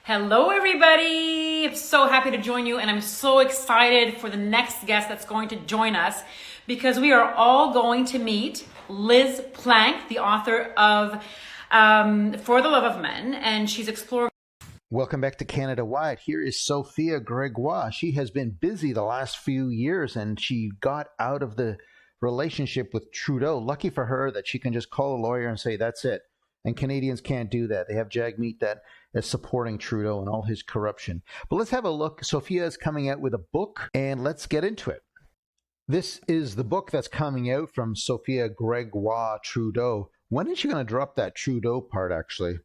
Hello, everybody. I'm so happy to join you, and I'm so excited for the next guest that's going to join us because we are all going to meet Liz Plank, the author of For the Love of Men, and she's exploring. Welcome back to Canada Wide. Here is Sophia Gregoire. She has been busy the last few years, and she got out of the relationship with Trudeau. Lucky for her that she can just call a lawyer and say, that's it. And Canadians can't do that. They have Jagmeet that is supporting Trudeau and all his corruption. But let's have a look. Sophia is coming out with a book, and let's get into it. This is the book that's coming out from Sophia Gregoire Trudeau. When is she going to drop that Trudeau part, actually?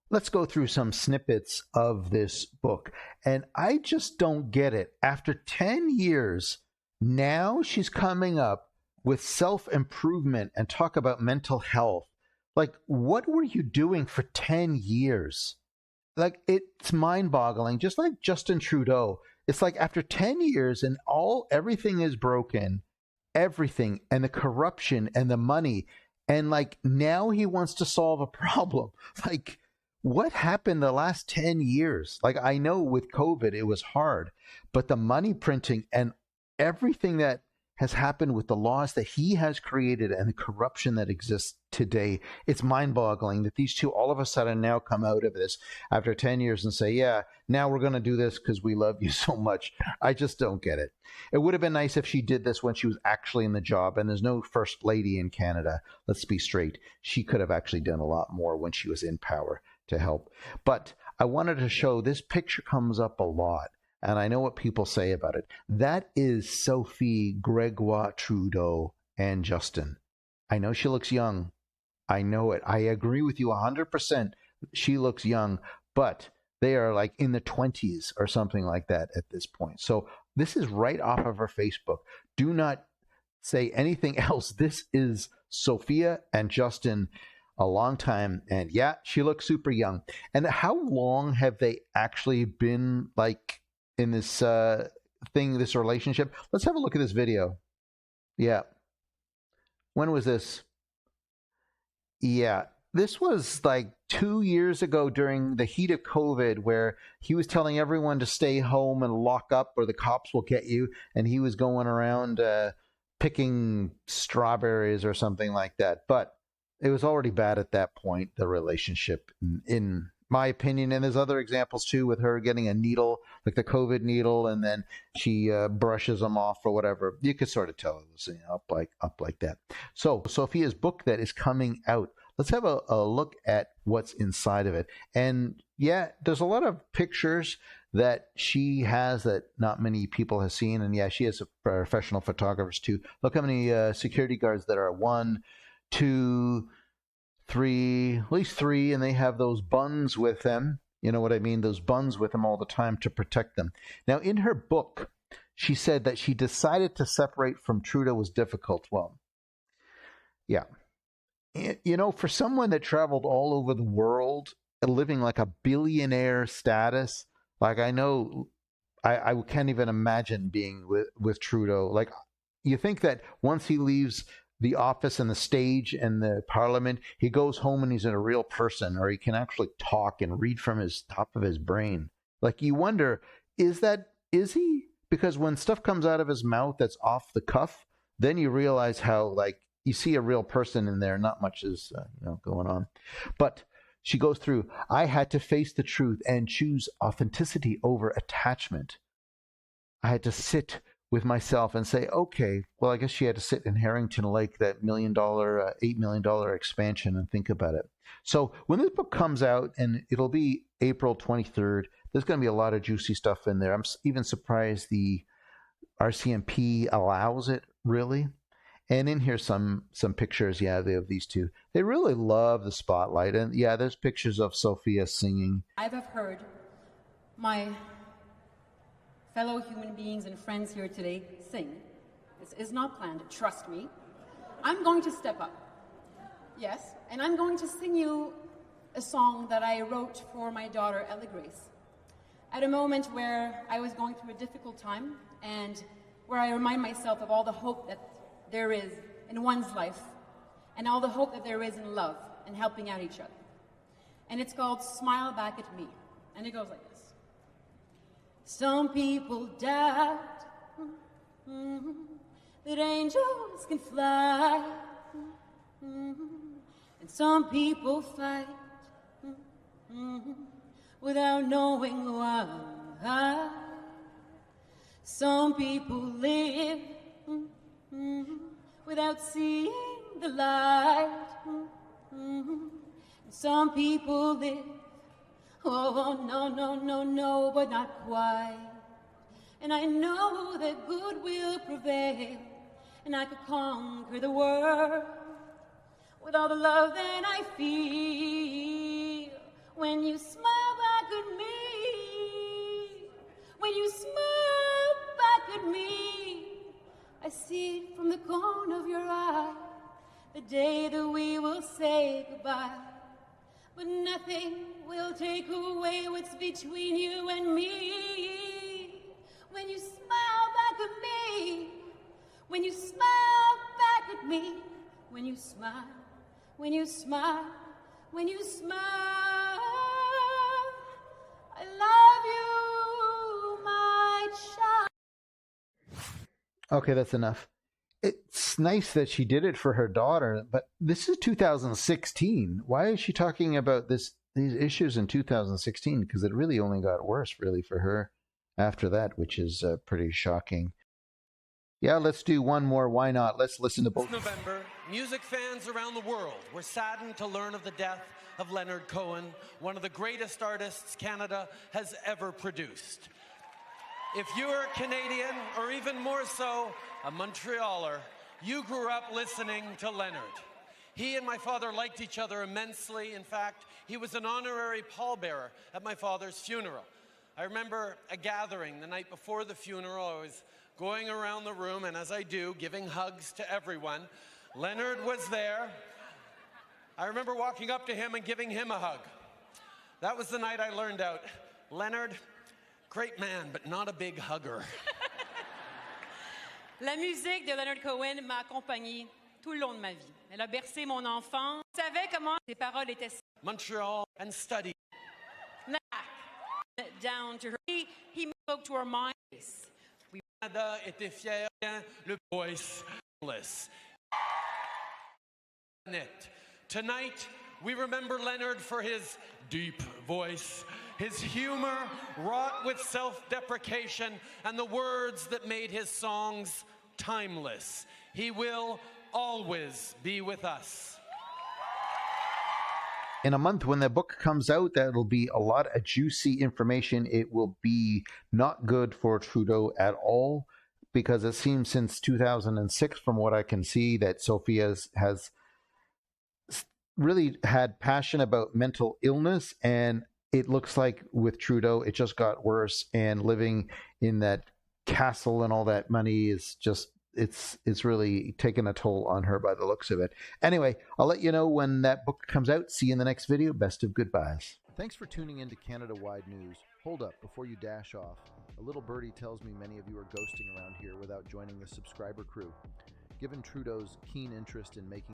Let's go through some snippets of this book. And I just don't get it. After 10 years, now she's coming up with self-improvement and talk about mental health. Like, what were you doing for 10 years? Like, it's mind-boggling. Just like Justin Trudeau. It's like after 10 years and everything is broken, everything, and the corruption and the money. And like, now he wants to solve a problem. Like, what happened the last 10 years? Like, I know with COVID, it was hard, but the money printing and everything that has happened with the laws that he has created and the corruption that exists today, it's mind-boggling that these two all of a sudden now come out of this after 10 years and say, yeah, now we're going to do this because we love you so much. I just don't get it. It would have been nice if she did this when she was actually in the job, and there's no first lady in Canada. Let's be straight. She could have actually done a lot more when she was in power to help. But I wanted to show this picture comes up a lot. And I know what people say about it. That is Sophie Gregoire Trudeau and Justin. I know she looks young. I know it. I agree with you 100%. She looks young, but they are like in the 20s or something like that at this point. So this is right off of her Facebook. Do not say anything else. This is Sophia and Justin a long time. And yeah, she looks super young. And how long have they actually been like in this this relationship? Let's have a look at this video. Yeah. When was this? Yeah. This was like 2 years ago during the heat of COVID, where he was telling everyone to stay home and lock up or the cops will get you. And he was going around picking strawberries or something like that. But it was already bad at that point, the relationship, in my opinion. And there's other examples too, with her getting a needle, like the COVID needle, and then she brushes them off or whatever. You could sort of tell it was up like that. So Sophia's book that is coming out. Let's have a look at what's inside of it. And yeah, there's a lot of pictures that she has that not many people have seen. And yeah, she has professional photographers too. Look how many security guards there are. 1, 2, 3, at least 3, and they have those buns with them. You know what I mean? Those buns with them all the time to protect them. Now, in her book, she said that she decided to separate from Trudeau was difficult. Well, yeah. You know, for someone that traveled all over the world, living like a billionaire status, like I know, I can't even imagine being with Trudeau. Like, you think that once he leaves the office and the stage and the parliament, he goes home and he's a real person, or he can actually talk and read from his top of his brain. Like, you wonder, is he? Because when stuff comes out of his mouth that's off the cuff, then you realize how, like, you see a real person in there, not much is going on. But she goes through, I had to face the truth and choose authenticity over attachment. I had to sit with myself and say, okay, well, I guess she had to sit in Harrington Lake, that $8 million expansion, and think about it. So when this book comes out, and it'll be April 23rd, there's going to be a lot of juicy stuff in there. I'm even surprised the RCMP allows it, really. And in here, some pictures, yeah, they have these two. They really love the spotlight. And yeah, there's pictures of Sophia singing. I have heard my fellow human beings and friends here today sing. This is not planned, trust me. I'm going to step up. Yes, and I'm going to sing you a song that I wrote for my daughter, Ella Grace, at a moment where I was going through a difficult time, and where I remind myself of all the hope that there is in one's life, and all the hope that there is in love and helping out each other. And it's called Smile Back at Me. And it goes like this. Some people doubt that angels can fly. And some people fight without knowing why. Some people live without seeing the light. Some people live, oh no, but not quite. And I know that good will prevail, and I could conquer the world with all the love that I feel. When you smile back at me, when you smile back at me, I see it from the corner of your eye, the day that we will say goodbye. But nothing will take away what's between you and me. When you smile back at me, when you smile back at me, when you smile, when you smile, when you smile, I love you, my child. Okay, that's enough. It's nice that she did it for her daughter, but this is 2016. Why is she talking about these issues in 2016? Because it really only got worse, really, for her after that, which is pretty shocking. Yeah, let's do one more. Why not? Let's listen to both. This November, music fans around the world were saddened to learn of the death of Leonard Cohen, one of the greatest artists Canada has ever produced. If you're Canadian, or even more so, a Montrealer, you grew up listening to Leonard. He and my father liked each other immensely. In fact, he was an honorary pallbearer at my father's funeral. I remember a gathering the night before the funeral. I was going around the room, and as I do, giving hugs to everyone. Leonard was there. I remember walking up to him and giving him a hug. That was the night I learned out, Leonard, great man, but not a big hugger. La musique de Leonard Cohen m'a accompagnée tout le long de ma vie. Elle a bercé mon enfance. Je savais comment ses paroles étaient Montreal and study. down to her. He spoke to our minds. Canada était fier, le voiceless. Tonight, we remember Leonard for his deep voice, his humor wrought with self-deprecation, and the words that made his songs timeless. He will always be with us. In a month, when the book comes out, that'll be a lot of juicy information. It will be not good for Trudeau at all, because it seems since 2006, from what I can see, that Sophia has really had passion about mental illness, and it looks like with Trudeau, it just got worse, and living in that castle and all that money is just, it's really taken a toll on her by the looks of it. Anyway, I'll let you know when that book comes out. See you in the next video. Best of goodbyes. Thanks for tuning in to Canada-Wide News. Hold up, before you dash off. A little birdie tells me many of you are ghosting around here without joining the subscriber crew. Given Trudeau's keen interest in making